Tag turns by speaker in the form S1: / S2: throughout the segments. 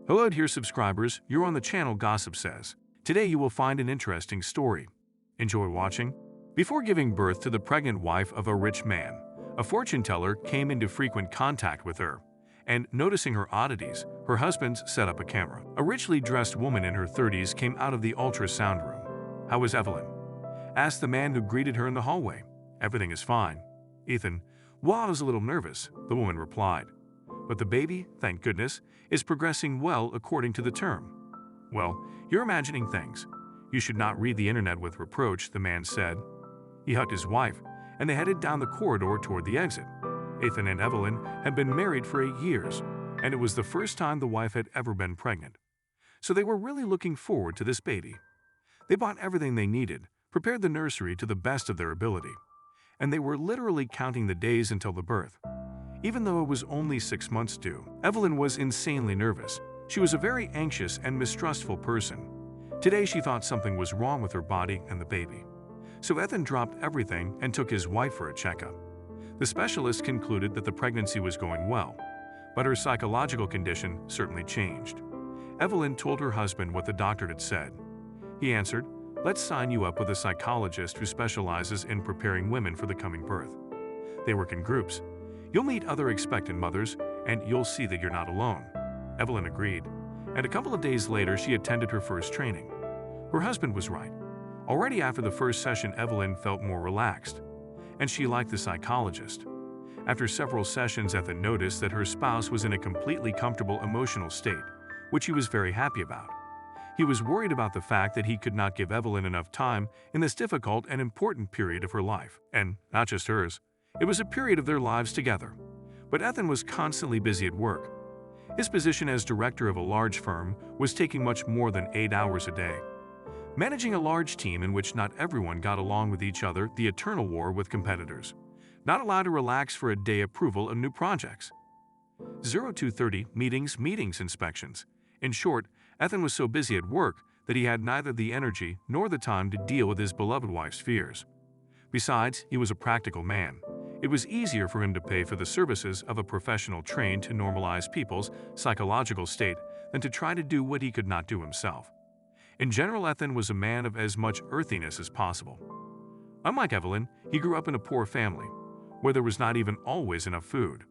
S1: Hello dear subscribers, you're on the channel Gossip Says. Today you will find an interesting story. Enjoy watching. Before giving birth to the pregnant wife of a rich man, a fortune teller came into frequent contact with her, and noticing her oddities, her husband set up a camera. A richly dressed woman in her 30s came out of the ultrasound room. "How is Evelyn?" asked the man who greeted her in the hallway. "Everything is fine, Ethan." "Well, I was a little nervous," the woman replied. "But the baby, thank goodness, is progressing well according to the term." "Well, you're imagining things. You should not read the internet with reproach," the man said. He hugged his wife, and they headed down the corridor toward the exit. Ethan and Evelyn had been married for 8 years, and it was the first time the wife had ever been pregnant. So they were really looking forward to this baby. They bought everything they needed, prepared the nursery to the best of their ability, and they were literally counting the days until the birth. Even though it was only 6 months due, Evelyn was insanely nervous. She was a very anxious and mistrustful person. Today she thought something was wrong with her body and the baby. So Ethan dropped everything and took his wife for a checkup. The specialist concluded that the pregnancy was going well, but her psychological condition certainly changed. Evelyn told her husband what the doctor had said. He answered, "Let's sign you up with a psychologist who specializes in preparing women for the coming birth. They work in groups. You'll meet other expectant mothers, and you'll see that you're not alone." Evelyn agreed, and a couple of days later she attended her first training. Her husband was right. Already after the first session, Evelyn felt more relaxed, and she liked the psychologist. After several sessions, Ethan noticed that her spouse was in a completely comfortable emotional state, which he was very happy about. He was worried about the fact that he could not give Evelyn enough time in this difficult and important period of her life, and not just hers. It was a period of their lives together. But Ethan was constantly busy at work. His position as director of a large firm was taking much more than 8 hours a day. Managing a large team in which not everyone got along with each other, the eternal war with competitors. Not allowed to relax for a day approval of new projects. 0230 meetings, inspections. In short, Ethan was so busy at work that he had neither the energy nor the time to deal with his beloved wife's fears. Besides, he was a practical man. It was easier for him to pay for the services of a professional trained to normalize people's psychological state than to try to do what he could not do himself. In general, Ethan was a man of as much earthiness as possible. Unlike Evelyn, he grew up in a poor family, where there was not even always enough food.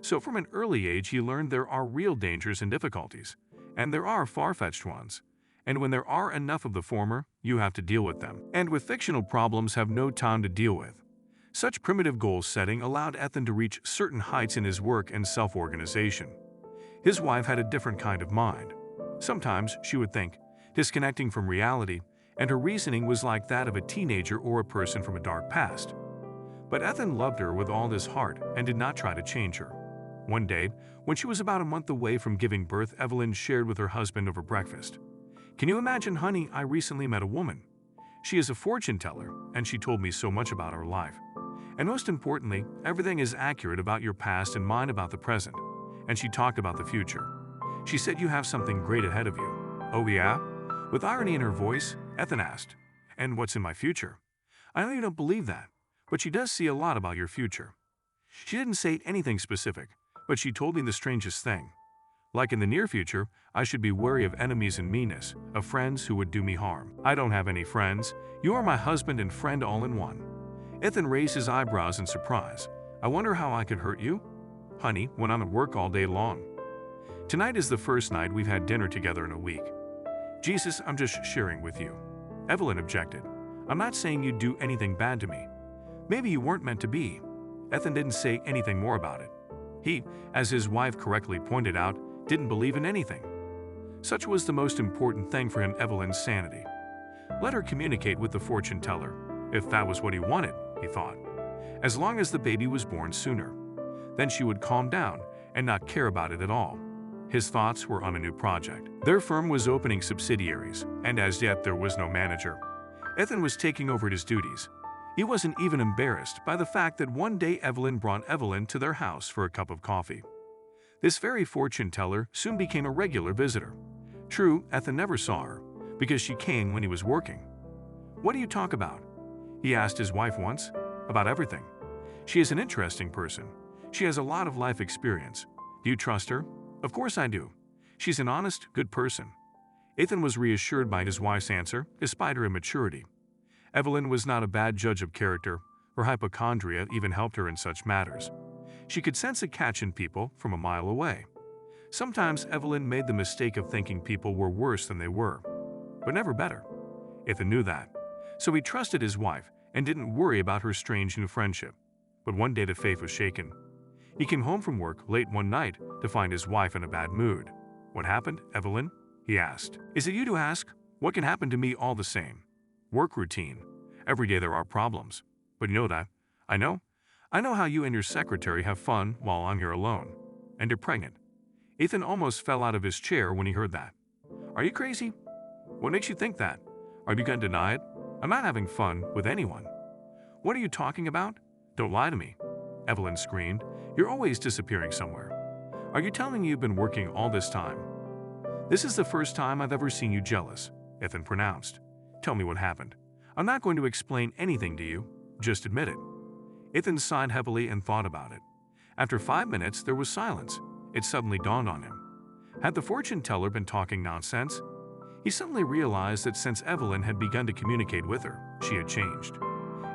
S1: So from an early age he learned there are real dangers and difficulties, and there are far-fetched ones. And when there are enough of the former, you have to deal with them. And with fictional problems have no time to deal with. Such primitive goal setting allowed Ethan to reach certain heights in his work and self-organization. His wife had a different kind of mind. Sometimes she would think, disconnecting from reality, and her reasoning was like that of a teenager or a person from a dark past. But Ethan loved her with all his heart and did not try to change her. One day, when she was about a month away from giving birth, Evelyn shared with her husband over breakfast, "Can you imagine, honey, I recently met a woman. She is a fortune teller, and she told me so much about our life. And most importantly, everything is accurate about your past and mine about the present. And she talked about the future. She said you have something great ahead of you." "Oh yeah?" With irony in her voice, Ethan asked, "And what's in my future?" "I know you don't believe that, but she does see a lot about your future." She didn't say anything specific, but she told me the strangest thing. Like in the near future, I should be wary of enemies and meanness, of friends who would do me harm. "I don't have any friends. You are my husband and friend all in one." Ethan raised his eyebrows in surprise. "I wonder how I could hurt you?" "Honey, when I'm at work all day long. Tonight is the first night we've had dinner together in a week." "Jesus, I'm just sharing with you." Evelyn objected. "I'm not saying you'd do anything bad to me. Maybe you weren't meant to be." Ethan didn't say anything more about it. He, as his wife correctly pointed out, didn't believe in anything. Such was the most important thing for him, Evelyn's sanity. Let her communicate with the fortune teller, if that was what he wanted, he thought. As long as the baby was born sooner, then she would calm down and not care about it at all. His thoughts were on a new project. Their firm was opening subsidiaries, and as yet there was no manager. Ethan was taking over his duties. He wasn't even embarrassed by the fact that one day Evelyn brought Evelyn to their house for a cup of coffee. This very fortune teller soon became a regular visitor. True, Ethan never saw her, because she came when he was working. "What do you talk about?" he asked his wife once. "About everything. She is an interesting person. She has a lot of life experience. Do you trust her?" "Of course I do. She's an honest, good person. Ethan was reassured by his wife's answer, despite her immaturity. Evelyn was not a bad judge of character. Her hypochondria even helped her in such matters. She could sense a catch in people from a mile away. Sometimes Evelyn made the mistake of thinking people were worse than they were, but never better. Ethan knew that, so he trusted his wife and didn't worry about her strange new friendship. But one day the faith was shaken. He came home from work late one night to find his wife in a bad mood. "What happened, Evelyn?" he asked. "Is it you to ask? What can happen to me all the same? Work routine. Every day there are problems. But you know that. I know how you and your secretary have fun while I'm here alone. And you're pregnant." Ethan almost fell out of his chair when he heard that. "Are you crazy? What makes you think that? Are you going to deny it? I'm not having fun with anyone." "What are you talking about? Don't lie to me," Evelyn screamed. "You're always disappearing somewhere. Are you telling me you've been working all this time?" "This is the first time I've ever seen you jealous," Ethan pronounced. "Tell me what happened. I'm not going to explain anything to you. Just admit it." Ethan sighed heavily and thought about it. After 5 minutes, there was silence. It suddenly dawned on him. Had the fortune teller been talking nonsense? He suddenly realized that since Evelyn had begun to communicate with her, she had changed.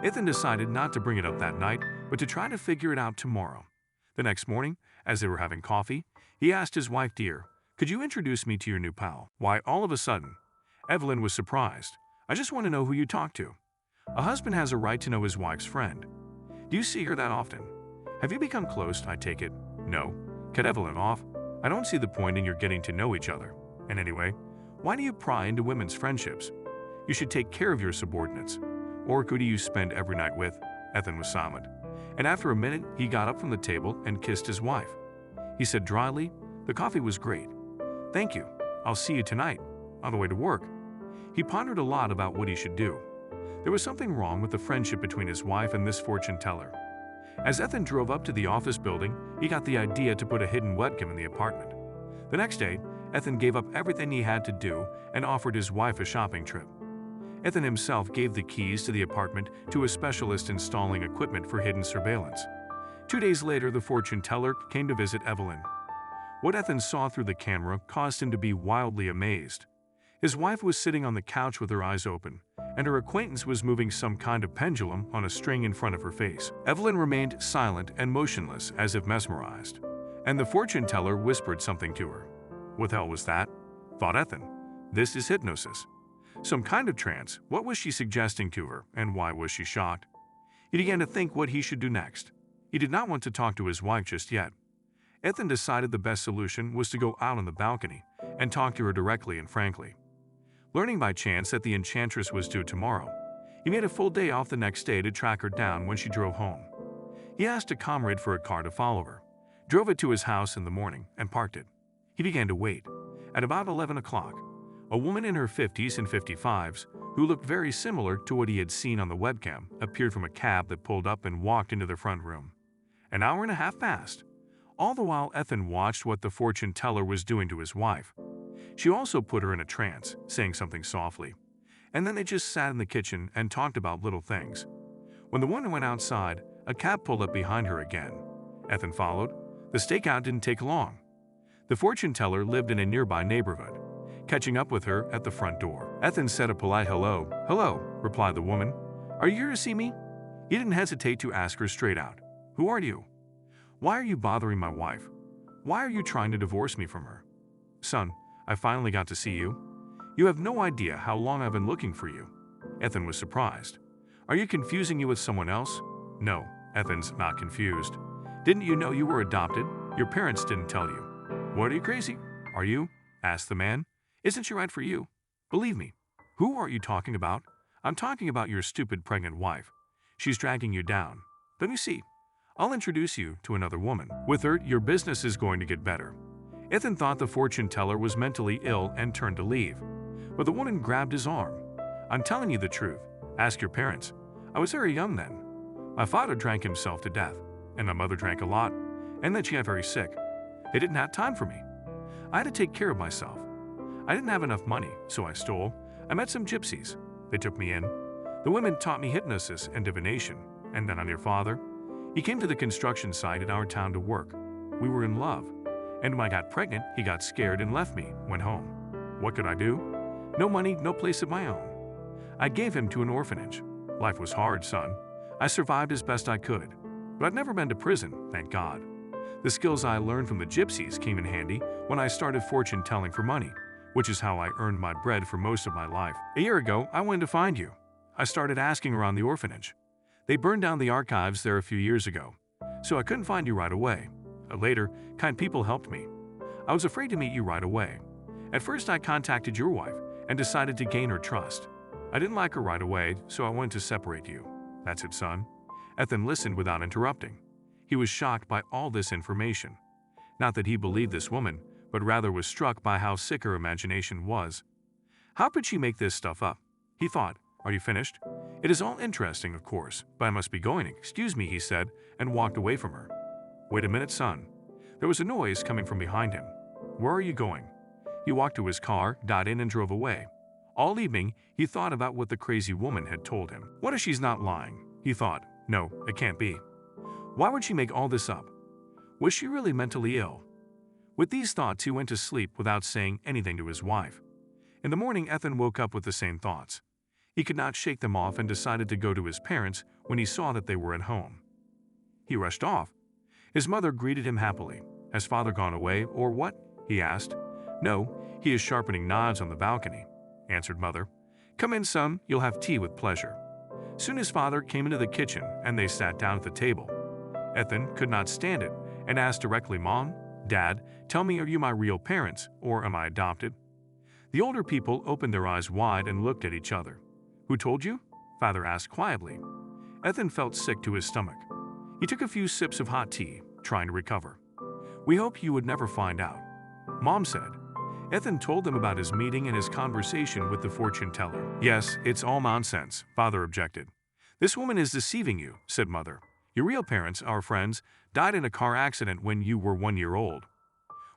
S1: Ethan decided not to bring it up that night, but to try to figure it out tomorrow. The next morning, as they were having coffee, he asked his wife, "Dear, could you introduce me to your new pal?" "Why, all of a sudden?" Evelyn was surprised. "I just want to know who you talk to." A husband has a right to know his wife's friend. "Do you see her that often? Have you become close, I take it?" "No." Cut Evelyn off. "I don't see the point in your getting to know each other. And anyway, why do you pry into women's friendships? You should take care of your subordinates. Or who do you spend every night with?" Ethan was silent. And after a minute, he got up from the table and kissed his wife. He said dryly, "The coffee was great. Thank you. I'll see you tonight, on the way to work." He pondered a lot about what he should do. There was something wrong with the friendship between his wife and this fortune teller. As Ethan drove up to the office building, he got the idea to put a hidden webcam in the apartment. The next day, Ethan gave up everything he had to do and offered his wife a shopping trip. Ethan himself gave the keys to the apartment to a specialist installing equipment for hidden surveillance. 2 days later, the fortune teller came to visit Evelyn. What Ethan saw through the camera caused him to be wildly amazed. His wife was sitting on the couch with her eyes open, and her acquaintance was moving some kind of pendulum on a string in front of her face. Evelyn remained silent and motionless as if mesmerized, and the fortune teller whispered something to her. What the hell was that? Thought Ethan. This is hypnosis. Some kind of trance. What was she suggesting to her, and why was she shocked? He began to think what he should do next. He did not want to talk to his wife just yet. Ethan decided the best solution was to go out on the balcony and talk to her directly and frankly. Learning by chance that the enchantress was due tomorrow, he made a full day off the next day to track her down when she drove home. He asked a comrade for a car to follow her, drove it to his house in the morning, and parked it. He began to wait. At about 11 o'clock, a woman in her 50s and 55s, who looked very similar to what he had seen on the webcam, appeared from a cab that pulled up and walked into the front room. An hour and a half passed. All the while, Ethan watched what the fortune teller was doing to his wife. She also put her in a trance, saying something softly. And then they just sat in the kitchen and talked about little things. When the woman went outside, a cab pulled up behind her again. Ethan followed. The stakeout didn't take long. The fortune teller lived in a nearby neighborhood, catching up with her at the front door. Ethan said a polite hello. "Hello," replied the woman. "Are you here to see me?" He didn't hesitate to ask her straight out. "Who are you? Why are you bothering my wife? Why are you trying to divorce me from her?" "Son, I finally got to see you. You have no idea how long I've been looking for you." Ethan was surprised. "Are you confusing you with someone else?" "No," Ethan's not confused. "Didn't you know you were adopted? Your parents didn't tell you." "What, are you crazy?" "Are you?" asked the man. "Isn't she right for you? Believe me." "Who are you talking about?" "I'm talking about your stupid pregnant wife. She's dragging you down. Don't you see? I'll introduce you to another woman. With her, your business is going to get better." Ethan thought the fortune teller was mentally ill and turned to leave. But the woman grabbed his arm. "I'm telling you the truth. Ask your parents. I was very young then. My father drank himself to death, and my mother drank a lot, and then she got very sick. They didn't have time for me. I had to take care of myself. I didn't have enough money, so I stole. I met some gypsies. They took me in. The women taught me hypnosis and divination. And then on your father, he came to the construction site in our town to work. We were in love. And when I got pregnant, he got scared and left me, went home. What could I do? No money, no place of my own. I gave him to an orphanage. Life was hard, son. I survived as best I could. But I've never been to prison, thank God. The skills I learned from the gypsies came in handy when I started fortune-telling for money, which is how I earned my bread for most of my life. A year ago, I went to find you. I started asking around the orphanage. They burned down the archives there a few years ago, so I couldn't find you right away. Later, kind people helped me. I was afraid to meet you right away. At first, I contacted your wife and decided to gain her trust. I didn't like her right away, so I wanted to separate you. That's it, son. Ethan listened without interrupting. He was shocked by all this information. Not that he believed this woman, but rather was struck by how sick her imagination was. How could she make this stuff up? He thought. Are you finished? It is all interesting, of course, but I must be going. Excuse me, he said, and walked away from her. Wait a minute, son. There was a noise coming from behind him. Where are you going? He walked to his car, got in, and drove away. All evening, he thought about what the crazy woman had told him. What if she's not lying? He thought. No, it can't be. Why would she make all this up? Was she really mentally ill? With these thoughts, he went to sleep without saying anything to his wife. In the morning, Ethan woke up with the same thoughts. He could not shake them off and decided to go to his parents when he saw that they were at home. He rushed off. His mother greeted him happily. Has father gone away, or what? He asked. No, he is sharpening knives on the balcony, answered mother. Come in, son, you'll have tea with pleasure. Soon his father came into the kitchen and they sat down at the table. Ethan could not stand it and asked directly, Mom, Dad, tell me, are you my real parents or am I adopted? The older people opened their eyes wide and looked at each other. Who told you? Father asked quietly. Ethan felt sick to his stomach. He took a few sips of hot tea, trying to recover. We hope you would never find out, Mom said. Ethan told them about his meeting and his conversation with the fortune teller. Yes, it's all nonsense, Father objected. This woman is deceiving you, said Mother. Your real parents, our friends, died in a car accident when you were 1 year old.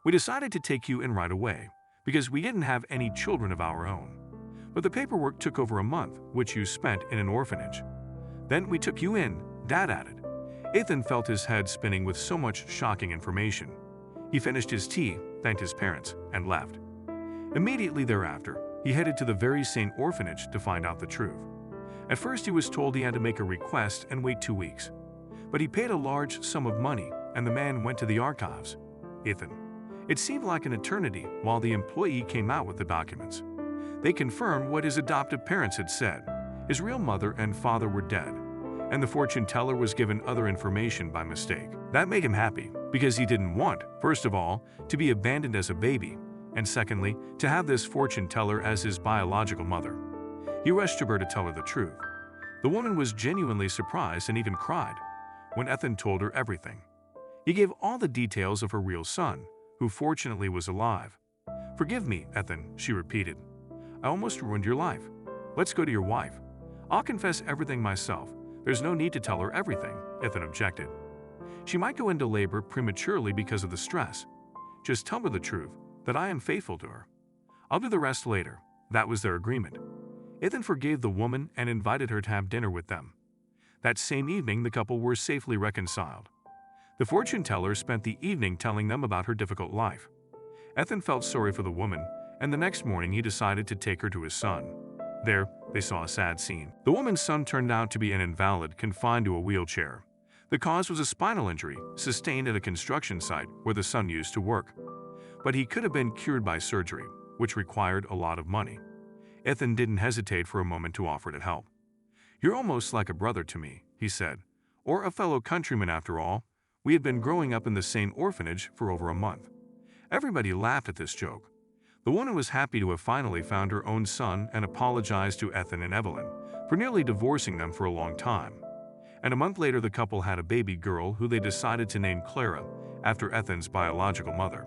S1: We decided to take you in right away because we didn't have any children of our own. But the paperwork took over a month, which you spent in an orphanage. Then we took you in, Dad added. Ethan felt his head spinning with so much shocking information. He finished his tea, thanked his parents, and left. Immediately thereafter, he headed to the very same orphanage to find out the truth. At first, he was told he had to make a request and wait 2 weeks. But he paid a large sum of money, and the man went to the archives. Ethan. It seemed like an eternity while the employee came out with the documents. They confirmed what his adoptive parents had said. His real mother and father were dead, and the fortune teller was given other information by mistake. That made him happy, because he didn't want, first of all, to be abandoned as a baby, and secondly, to have this fortune teller as his biological mother. He rushed to her to tell her the truth. The woman was genuinely surprised and even cried when Ethan told her everything. He gave all the details of her real son, who fortunately was alive. Forgive me, Ethan, she repeated. I almost ruined your life. Let's go to your wife. I'll confess everything myself. There's no need to tell her everything, Ethan objected. She might go into labor prematurely because of the stress. Just tell her the truth, that I am faithful to her. I'll do the rest later. That was their agreement. Ethan forgave the woman and invited her to have dinner with them. That same evening, the couple were safely reconciled. The fortune teller spent the evening telling them about her difficult life. Ethan felt sorry for the woman, and the next morning he decided to take her to his son. There, they saw a sad scene. The woman's son turned out to be an invalid confined to a wheelchair. The cause was a spinal injury sustained at a construction site where the son used to work. But he could have been cured by surgery, which required a lot of money. Ethan didn't hesitate for a moment to offer to help. You're almost like a brother to me, he said, or a fellow countryman after all. We had been growing up in the same orphanage for over a month. Everybody laughed at this joke. The woman was happy to have finally found her own son and apologized to Ethan and Evelyn for nearly divorcing them for a long time. And a month later, the couple had a baby girl who they decided to name Clara after Ethan's biological mother.